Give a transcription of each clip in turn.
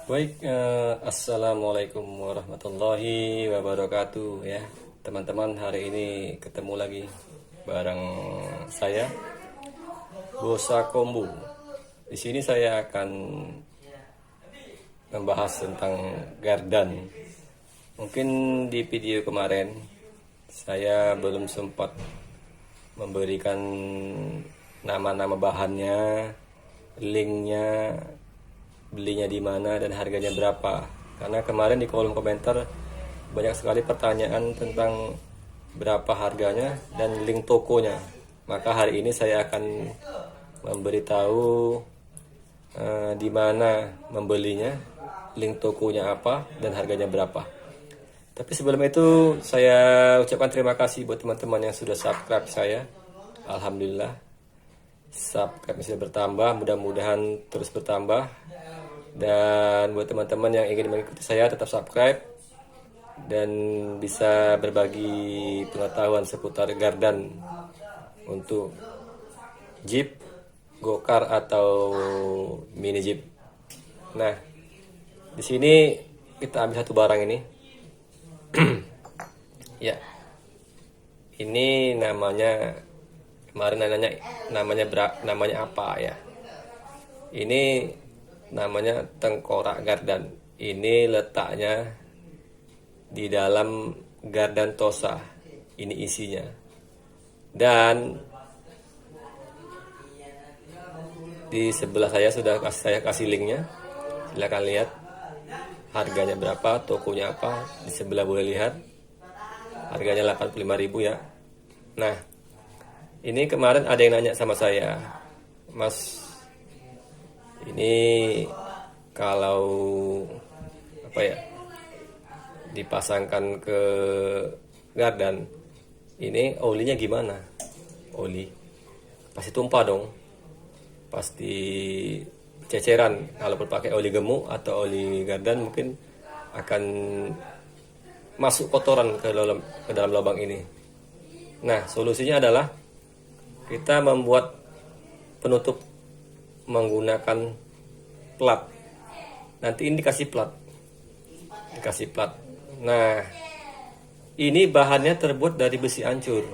Baik, assalamualaikum warahmatullahi wabarakatuh ya teman-teman. Hari ini ketemu lagi bareng saya Bosa Kombu. Di sini saya akan membahas tentang gardan. Mungkin di video kemarin saya belum sempat memberikan nama-nama bahannya, linknya, belinya di mana dan harganya berapa. Karena kemarin di kolom komentar banyak sekali pertanyaan tentang berapa harganya dan link tokonya. Maka hari ini saya akan memberitahu di mana membelinya, link tokonya apa dan harganya berapa. Tapi sebelum itu saya ucapkan terima kasih buat teman-teman yang sudah subscribe saya. Alhamdulillah subscribe sudah bertambah, mudah-mudahan terus bertambah. Dan buat teman-teman yang ingin mengikuti saya, tetap subscribe dan bisa berbagi pengetahuan seputar gardan untuk Jeep, Go-Kart atau mini Jeep. Nah, di sini kita ambil satu barang ini. Ya, ini namanya, kemarin namanya apa ya? Ini namanya tengkorak gardan. Ini letaknya di dalam gardan Tosa. Ini isinya. Dan di sebelah saya sudah saya kasih linknya. Silahkan lihat harganya berapa, tokonya apa. Di sebelah boleh lihat. Harganya 85.000 ya. Nah, ini kemarin ada yang nanya sama saya, Mas, ini kalau apa ya, dipasangkan ke gardan, ini olinya gimana? Oli pasti tumpah dong, pasti ceceran. Kalau pakai oli gemuk atau oli gardan mungkin akan masuk kotoran ke dalam lubang ini. Nah, solusinya adalah kita membuat penutup menggunakan plat. Nanti ini dikasih plat. Nah, ini bahannya terbuat dari besi ancur.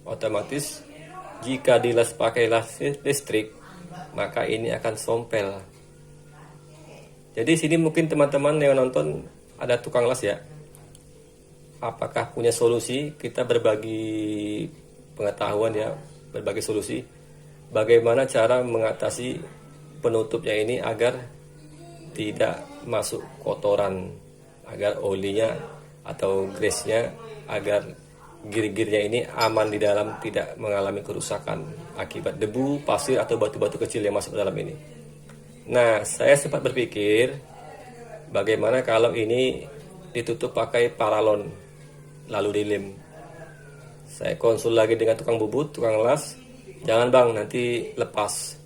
Otomatis jika dilas pakai las listrik, maka ini akan sompel. Jadi sini mungkin teman-teman yang nonton ada tukang las ya. Apakah punya solusi? Kita berbagi pengetahuan ya, berbagi solusi. Bagaimana cara mengatasi penutupnya ini agar tidak masuk kotoran, agar olinya atau grease-nya, agar gir-girnya ini aman di dalam, tidak mengalami kerusakan akibat debu, pasir atau batu-batu kecil yang masuk ke dalam ini. Nah, saya sempat berpikir bagaimana kalau ini ditutup pakai paralon lalu dilem. Saya konsul lagi dengan tukang bubut, tukang las. Jangan bang, nanti lepas.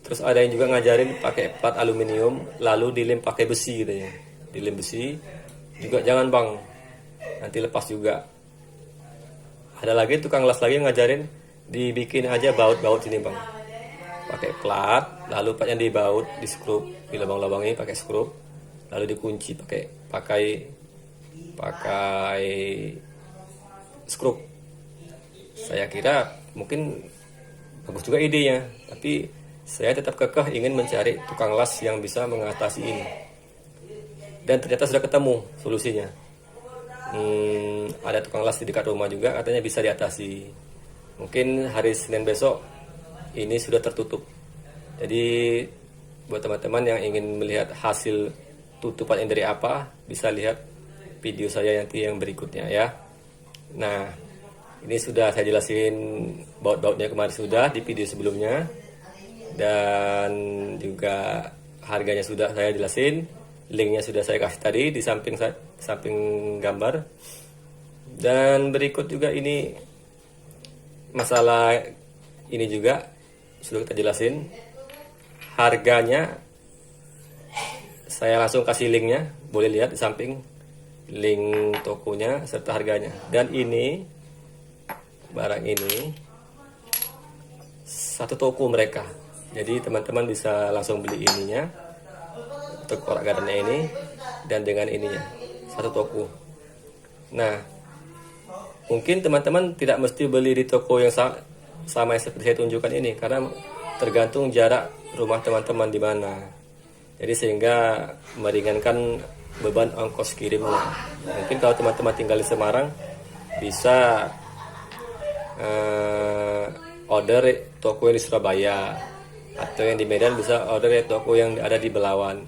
Terus ada yang juga ngajarin pakai plat aluminium lalu dilem pakai besi gitu ya. Dilem besi juga jangan bang, nanti lepas juga. Ada lagi tukang las lagi yang ngajarin dibikin aja baut-baut sini bang. Pakai plat, lalu platnya dibaut, di skrup di lubang-lubang ini pakai skrup, lalu dikunci pakai skrup. Saya kira mungkin bagus juga idenya, tapi saya tetap kekeh ingin mencari tukang las yang bisa mengatasi ini. Dan ternyata sudah ketemu solusinya. Ada tukang las di dekat rumah juga, katanya bisa diatasi. Mungkin hari Senin besok ini sudah tertutup. Jadi buat teman-teman yang ingin melihat hasil tutupan ini dari apa, bisa lihat video saya nanti yang berikutnya ya. Nah, ini sudah saya jelasin baut-bautnya kemarin sudah di video sebelumnya. Dan juga harganya sudah saya jelasin, linknya sudah saya kasih tadi di samping gambar. Dan berikut juga ini masalah ini juga sudah kita jelasin. Harganya saya langsung kasih linknya, boleh lihat di samping link tokonya serta harganya. Dan ini barang ini satu toko mereka. Jadi teman-teman bisa langsung beli ininya. toko Rak Gardennya ini dan dengan ininya satu toko. Nah, mungkin teman-teman tidak mesti beli di toko yang sama yang seperti saya tunjukkan ini, karena tergantung jarak rumah teman-teman di mana. Jadi sehingga meringankan beban ongkos kirimnya. Mungkin kalau teman-teman tinggal di Semarang bisa order toko yang di Surabaya, atau yang di Medan bisa order toko yang ada di Belawan.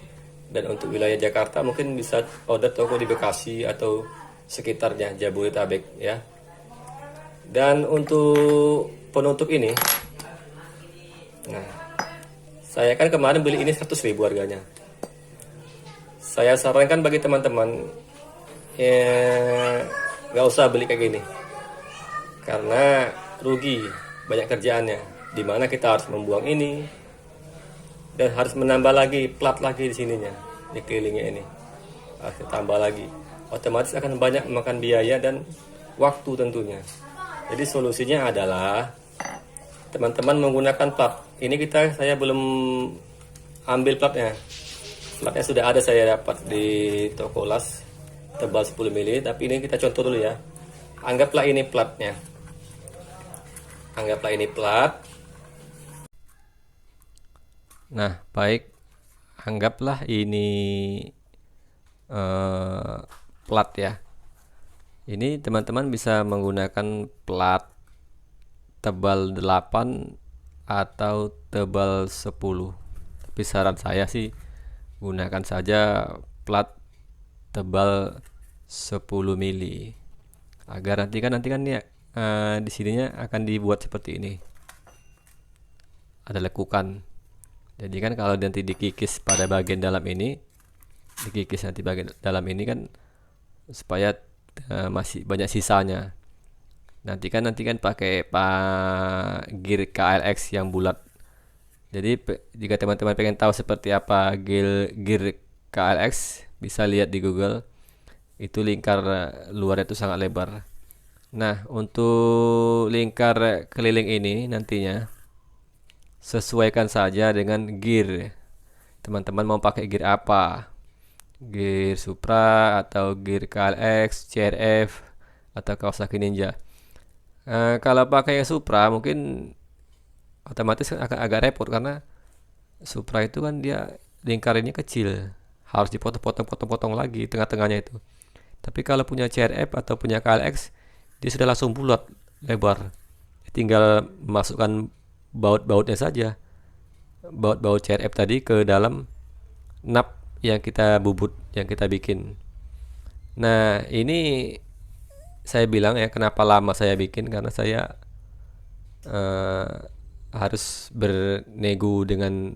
Dan untuk wilayah Jakarta mungkin bisa order toko di Bekasi atau sekitarnya, Jabodetabek ya. Dan untuk penutup ini, nah, saya kan kemarin beli ini 100.000 harganya. Saya sarankan bagi teman-teman nggak usah beli kayak gini, karena rugi, banyak kerjaannya. Dimana kita harus membuang ini dan harus menambah lagi plat lagi di sininya, di kelilingnya ini harus ditambah lagi. Otomatis akan banyak memakan biaya dan waktu tentunya. Jadi solusinya adalah teman-teman menggunakan plat. Ini saya belum ambil platnya. Platnya sudah ada, saya dapat di toko las, tebal 10 mili. Tapi ini kita contoh dulu ya. Anggaplah ini platnya. Anggaplah ini plat. Nah, baik. Anggaplah ini plat ya. Ini teman-teman bisa menggunakan plat tebal 8 atau tebal 10. Tapi saran saya sih gunakan saja plat tebal 10 mili. Agar nanti kan ya, di sininya akan dibuat seperti ini. Ada lekukan. Jadi kan kalau nanti dikikis pada bagian dalam ini, dikikis nanti bagian dalam ini kan supaya masih banyak sisanya. Nanti kan pakai gear KLX yang bulat. Jadi jika teman-teman pengen tahu seperti apa gear KLX, bisa lihat di Google. Itu lingkar luarnya itu sangat lebar. Nah, untuk lingkar keliling ini nantinya sesuaikan saja dengan gear. Teman-teman mau pakai gear apa? Gear Supra atau gear KLX, CRF atau Kawasaki Ninja. Kalau pakai yang Supra mungkin otomatis akan agak repot, karena Supra itu kan dia lingkarannya kecil, harus dipotong-potong lagi tengah-tengahnya itu. Tapi kalau punya CRF atau punya KLX, dia sudah langsung bulat lebar, tinggal masukkan baut-bautnya saja, baut-baut CRF tadi ke dalam nap yang kita bubut, yang kita bikin. Nah, ini saya bilang ya, kenapa lama saya bikin, karena saya harus bernego dengan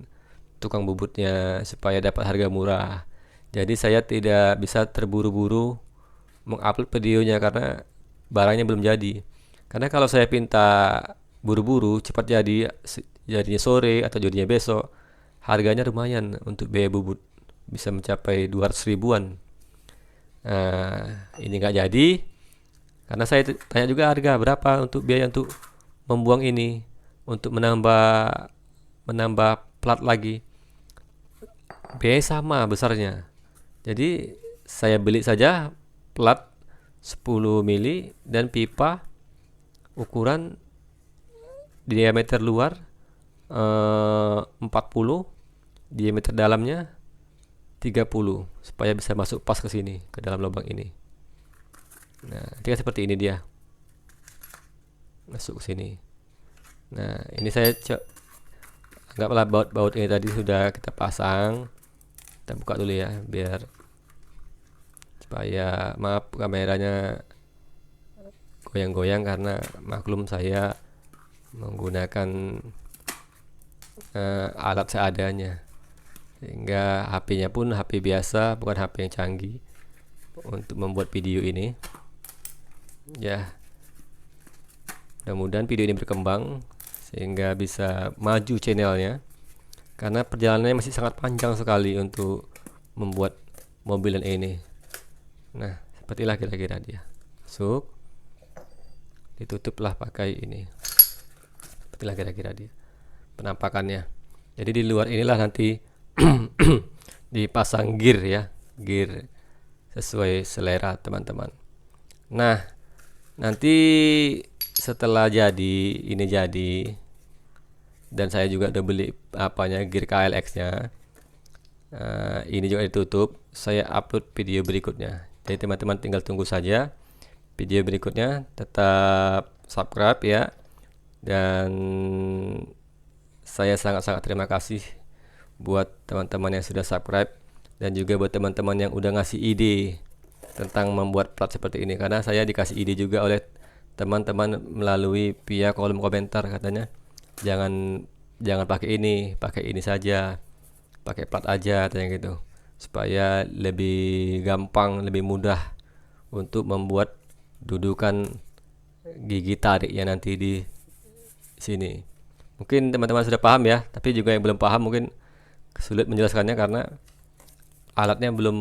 tukang bubutnya supaya dapat harga murah. Jadi saya tidak bisa terburu-buru mengupload videonya karena barangnya belum jadi. Karena kalau saya pinta buru-buru cepat jadinya sore atau jadinya besok, harganya lumayan untuk biaya bubut, bisa mencapai 200 ribuan. Ini nggak jadi karena saya tanya juga harga berapa untuk biaya untuk membuang ini, untuk menambah plat lagi, biaya sama besarnya. Jadi saya beli saja plat 10 mili dan pipa ukuran diameter luar 40, diameter dalamnya 30, supaya bisa masuk pas ke sini, ke dalam lubang ini. Nah, dia seperti ini, dia masuk ke sini. Nah, ini saya anggaplah baut-baut ini tadi sudah kita pasang. Kita buka dulu ya, biar supaya, maaf kameranya goyang-goyang karena maklum saya menggunakan alat seadanya, sehingga HP-nya pun HP biasa, bukan HP yang canggih untuk membuat video ini ya. Mudah-mudahan video ini berkembang sehingga bisa maju channelnya, karena perjalanannya masih sangat panjang sekali untuk membuat mobilan ini. Nah, sepertilah kira-kira dia masuk, ditutuplah pakai ini. Sepertilah kira-kira dia penampakannya. Jadi di luar inilah nanti dipasang gear ya, gear sesuai selera teman-teman. Nah, nanti setelah ini jadi, dan saya juga udah beli apanya, gear KLX-nya. Ini juga ditutup, saya upload video berikutnya. Jadi teman-teman tinggal tunggu saja video berikutnya. Tetap subscribe ya. Dan saya sangat-sangat terima kasih buat teman-teman yang sudah subscribe, dan juga buat teman-teman yang udah ngasih ide tentang membuat plat seperti ini, karena saya dikasih ide juga oleh teman-teman melalui via kolom komentar, katanya jangan jangan pakai ini saja, pakai plat aja, katanya gitu, supaya lebih gampang, lebih mudah untuk membuat dudukan gigi tariknya nanti di sini. Mungkin teman-teman sudah paham ya, tapi juga yang belum paham mungkin sulit menjelaskannya karena alatnya belum,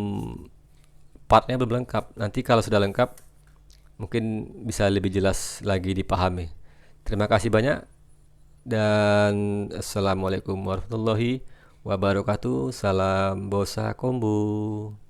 partnya belum lengkap. Nanti kalau sudah lengkap mungkin bisa lebih jelas lagi dipahami. Terima kasih banyak, dan assalamualaikum warahmatullahi wabarakatuh. Salam Bosa Kombu.